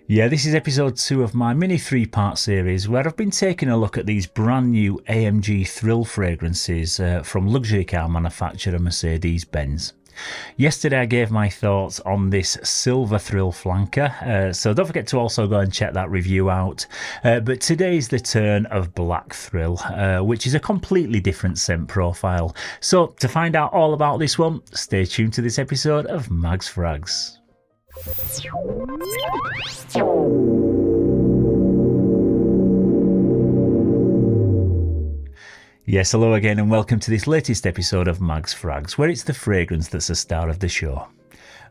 Yeah, this is episode 2 of my mini 3-part series where I've been taking a look at these brand new AMG Thrill fragrances from luxury car manufacturer Mercedes-Benz. Yesterday I gave my thoughts on this Silver Thrill flanker, so don't forget to also go and check that review out. But today's the turn of Black Thrill, which is a completely different scent profile. So to find out all about this one, stay tuned to this episode of Mags Frags. Yes, hello again and welcome to this latest episode of Mags Frags, where it's the fragrance that's the star of the show.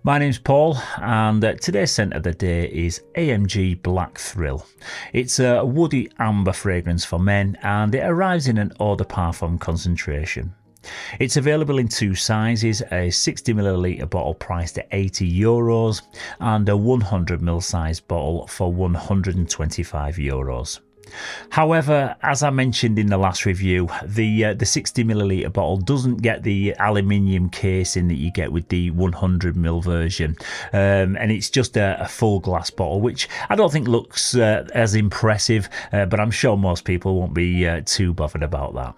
My name's Paul and today's scent of the day is AMG Black Thrill. It's a woody amber fragrance for men and it arrives in an eau de parfum concentration. It's available in two sizes, a 60ml bottle priced at €80 and a 100ml size bottle for €125. However, as I mentioned in the last review, the 60ml bottle doesn't get the aluminium casing that you get with the 100ml version, and it's just a full glass bottle, which I don't think looks as impressive, but I'm sure most people won't be too bothered about that.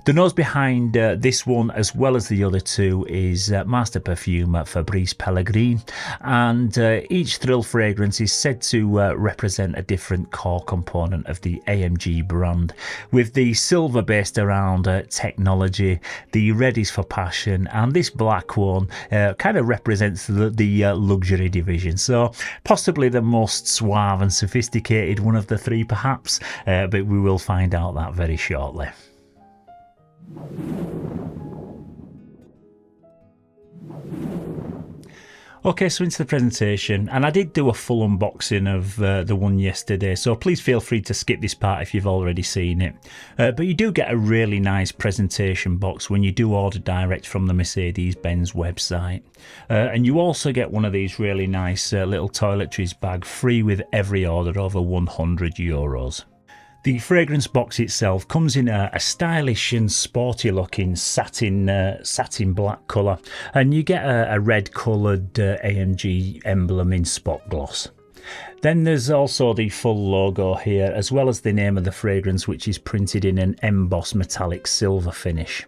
The nose behind this one, as well as the other two, is master perfumer Fabrice Pellegrin, and each Thrill fragrance is said to represent a different core component of the AMG brand, with the silver based around technology, the red is for passion, and this black one kind of represents the luxury division. So possibly the most suave and sophisticated one of the three perhaps, but we will find out that very shortly. Okay, so into the presentation, and I did do a full unboxing of the one yesterday, so please feel free to skip this part if you've already seen it. But you do get a really nice presentation box when you do order direct from the Mercedes-Benz website. And you also get one of these really nice little toiletries bag free with every order over €100. The fragrance box itself comes in a stylish and sporty looking satin black colour, and you get a red coloured AMG emblem in spot gloss. Then there's also the full logo here, as well as the name of the fragrance, which is printed in an embossed metallic silver finish.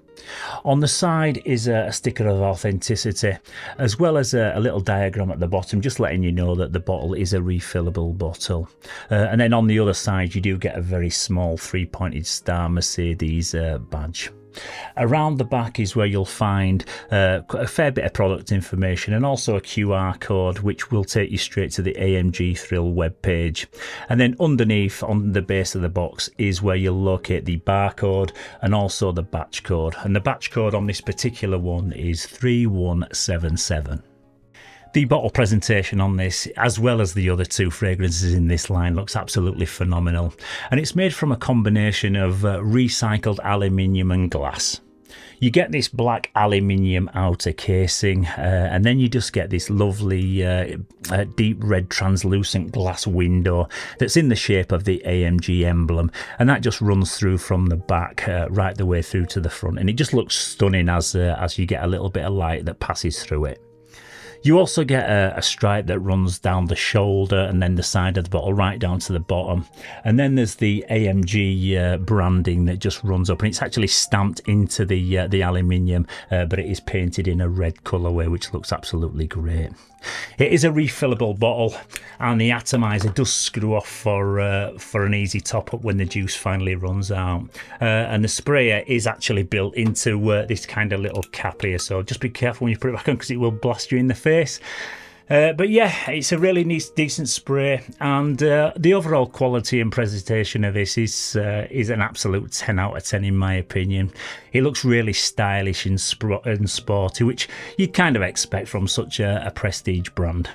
On the side is a sticker of authenticity, as well as a little diagram at the bottom, just letting you know that the bottle is a refillable bottle. And then on the other side, you do get a very small 3-pointed star Mercedes badge. Around the back is where you'll find a fair bit of product information and also a QR code which will take you straight to the AMG Thrill webpage. And then underneath on the base of the box is where you'll locate the barcode and also the batch code. And the batch code on this particular one is 3177. The bottle presentation on this, as well as the other two fragrances in this line, looks absolutely phenomenal. And it's made from a combination of recycled aluminium and glass. You get this black aluminium outer casing, and then you just get this lovely deep red translucent glass window that's in the shape of the AMG emblem, and that just runs through from the back right the way through to the front, and it just looks stunning as you get a little bit of light that passes through it. You also get a stripe that runs down the shoulder and then the side of the bottle right down to the bottom. And then there's the AMG branding that just runs up, and it's actually stamped into the aluminium, but it is painted in a red colourway, which looks absolutely great. It is a refillable bottle, and the atomizer does screw off for an easy top up when the juice finally runs out. And the sprayer is actually built into this kind of little cap here, so just be careful when you put it back on because it will blast you in the face. But yeah, it's a really decent spray, and the overall quality and presentation of this is an absolute 10 out of 10 in my opinion. It looks really stylish and sporty, which you'd kind of expect from such a prestige brand.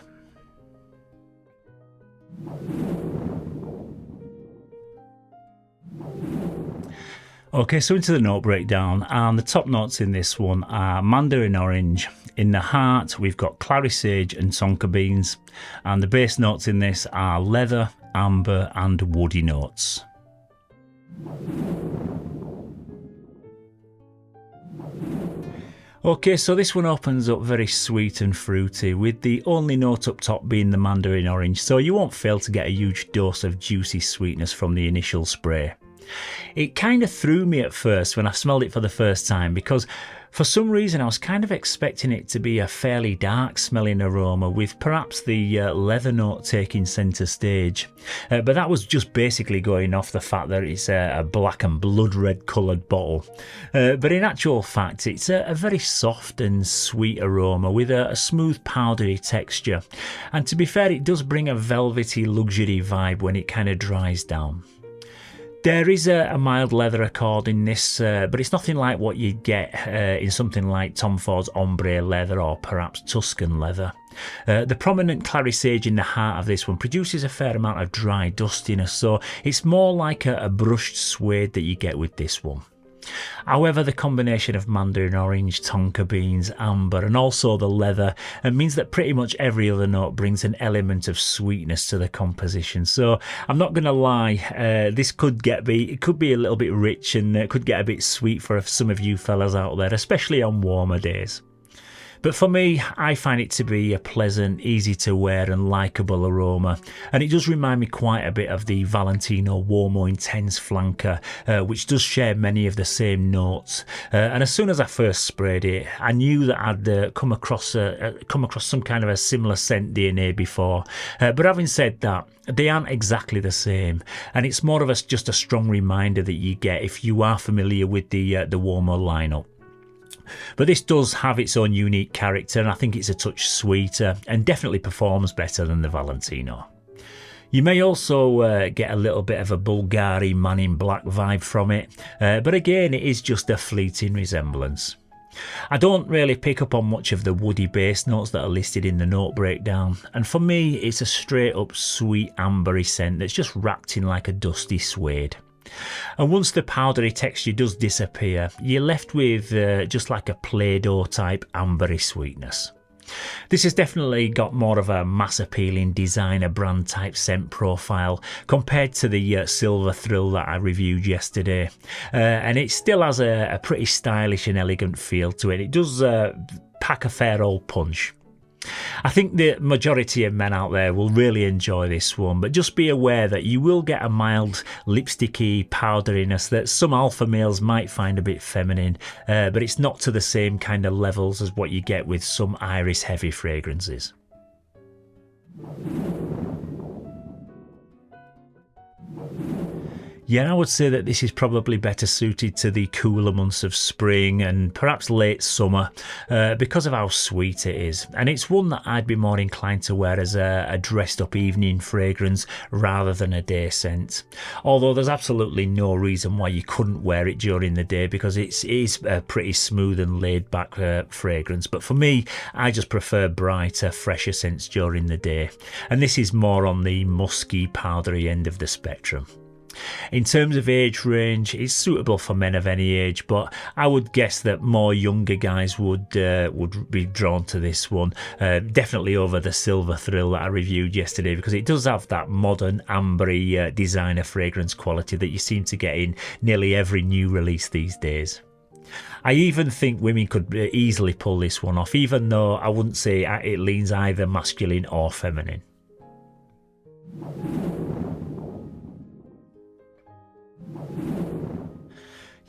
Okay, so into the note breakdown, and the top notes in this one are mandarin orange. In the heart, we've got clary sage and tonka beans, and the base notes in this are leather, amber, and woody notes. Okay, so this one opens up very sweet and fruity, with the only note up top being the mandarin orange, so you won't fail to get a huge dose of juicy sweetness from the initial spray. It kind of threw me at first when I smelled it for the first time, because for some reason I was kind of expecting it to be a fairly dark smelling aroma, with perhaps the leather note taking centre stage. But that was just basically going off the fact that it's a black and blood red coloured bottle. But in actual fact it's a very soft and sweet aroma with a smooth powdery texture. And to be fair, it does bring a velvety luxury vibe when it kind of dries down. There is a mild leather accord in this, but it's nothing like what you'd get in something like Tom Ford's ombre leather or perhaps Tuscan leather. The prominent clary sage in the heart of this one produces a fair amount of dry dustiness, so it's more like a brushed suede that you get with this one. However, the combination of mandarin orange, tonka beans, amber and also the leather means that pretty much every other note brings an element of sweetness to the composition. So I'm not going to lie, this could be a little bit rich and it could get a bit sweet for some of you fellas out there, especially on warmer days. But for me, I find it to be a pleasant, easy to wear and likeable aroma, and it does remind me quite a bit of the Valentino Uomo Intense Flanker, which does share many of the same notes. And as soon as I first sprayed it, I knew that I'd come across some kind of a similar scent DNA before. But having said that, they aren't exactly the same, and it's more of just a strong reminder that you get if you are familiar with the Uomo lineup. But this does have its own unique character, and I think it's a touch sweeter and definitely performs better than the Valentino. You may also get a little bit of a Bulgari Man in Black vibe from it, but again it is just a fleeting resemblance. I don't really pick up on much of the woody base notes that are listed in the note breakdown, and for me it's a straight up sweet ambery scent that's just wrapped in like a dusty suede. And once the powdery texture does disappear, you're left with just like a Play-Doh type ambery sweetness. This has definitely got more of a mass appealing designer brand type scent profile compared to the Silver Thrill that I reviewed yesterday, and it still has a pretty stylish and elegant feel to it. It does pack a fair old punch. I think the majority of men out there will really enjoy this one, but just be aware that you will get a mild lipsticky powderiness that some alpha males might find a bit feminine, but it's not to the same kind of levels as what you get with some iris heavy fragrances. Yeah, I would say that this is probably better suited to the cooler months of spring and perhaps late summer because of how sweet it is. And it's one that I'd be more inclined to wear as a dressed up evening fragrance rather than a day scent. Although there's absolutely no reason why you couldn't wear it during the day, because it is a pretty smooth and laid back fragrance. But for me, I just prefer brighter, fresher scents during the day. And this is more on the musky, powdery end of the spectrum. In terms of age range, it's suitable for men of any age, but I would guess that more younger guys would be drawn to this one, definitely over the Silver Thrill that I reviewed yesterday, because it does have that modern ambery designer fragrance quality that you seem to get in nearly every new release these days. I even think women could easily pull this one off, even though I wouldn't say it leans either masculine or feminine.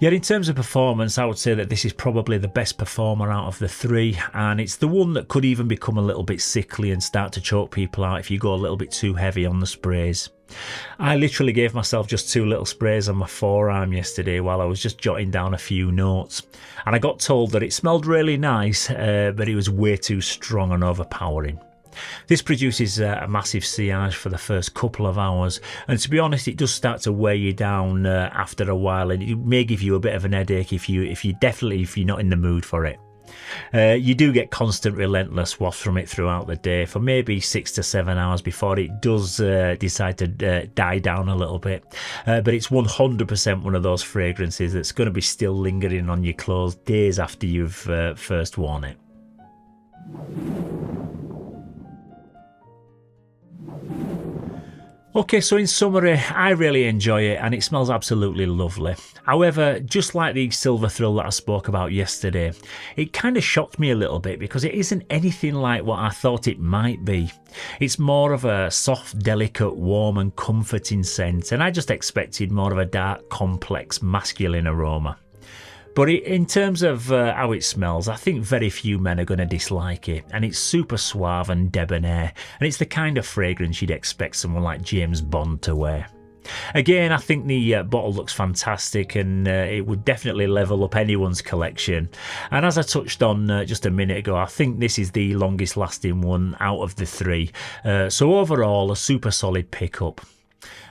Yet in terms of performance, I would say that this is probably the best performer out of the three, and it's the one that could even become a little bit sickly and start to choke people out if you go a little bit too heavy on the sprays. I literally gave myself just 2 little sprays on my forearm yesterday while I was just jotting down a few notes, and I got told that it smelled really nice, but it was way too strong and overpowering. This produces a massive sillage for the first couple of hours, and to be honest, it does start to weigh you down after a while, and it may give you a bit of an headache if you're not in the mood for it. You do get constant relentless wafts from it throughout the day for maybe 6 to 7 hours before it does decide to die down a little bit, but it's 100% one of those fragrances that's going to be still lingering on your clothes days after you've first worn it. Okay, so in summary, I really enjoy it and it smells absolutely lovely. However, just like the Silver Thrill that I spoke about yesterday, it kind of shocked me a little bit because it isn't anything like what I thought it might be. It's more of a soft, delicate, warm and comforting scent, and I just expected more of a dark, complex, masculine aroma. But in terms of how it smells, I think very few men are going to dislike it, and it's super suave and debonair, and it's the kind of fragrance you'd expect someone like James Bond to wear. Again, I think the bottle looks fantastic, and it would definitely level up anyone's collection. And as I touched on just a minute ago, I think this is the longest lasting one out of the three. So overall, a super solid pickup.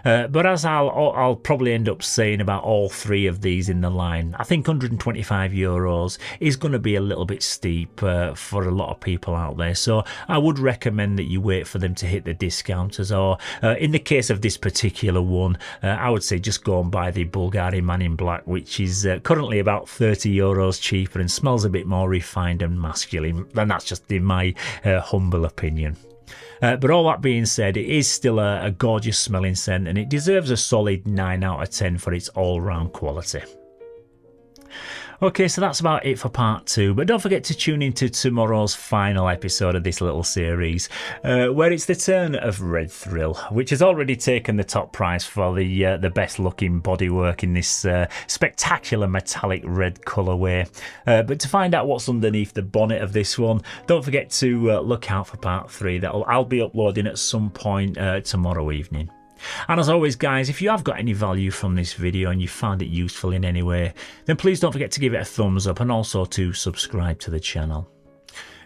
But as I'll probably end up saying about all three of these in the line, I think €125 is going to be a little bit steep for a lot of people out there. So I would recommend that you wait for them to hit the discounters, or in the case of this particular one, I would say just go and buy the Bulgari Man in Black, which is currently about €30 cheaper and smells a bit more refined and masculine. And that's just in my humble opinion. But all that being said, it is still a gorgeous smelling scent, and it deserves a solid 9 out of 10 for its all-round quality. Okay, so that's about it for part 2, but don't forget to tune into tomorrow's final episode of this little series, where it's the turn of Red Thrill, which has already taken the top prize for the best looking bodywork in this spectacular metallic red colourway. But to find out what's underneath the bonnet of this one, don't forget to look out for part 3 that I'll be uploading at some point tomorrow evening. And as always guys, if you have got any value from this video and you found it useful in any way, then please don't forget to give it a thumbs up and also to subscribe to the channel.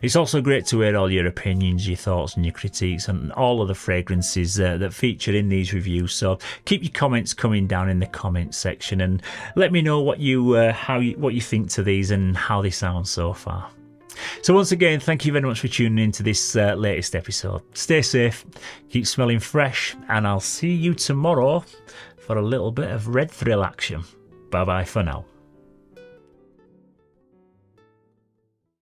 It's also great to hear all your opinions, your thoughts and your critiques and all of the fragrances that feature in these reviews, so keep your comments coming down in the comment section and let me know what you think to these and how they sound so far. So once again, thank you very much for tuning in to this latest episode. Stay safe, keep smelling fresh, and I'll see you tomorrow for a little bit of Red Thrill action. Bye bye for now.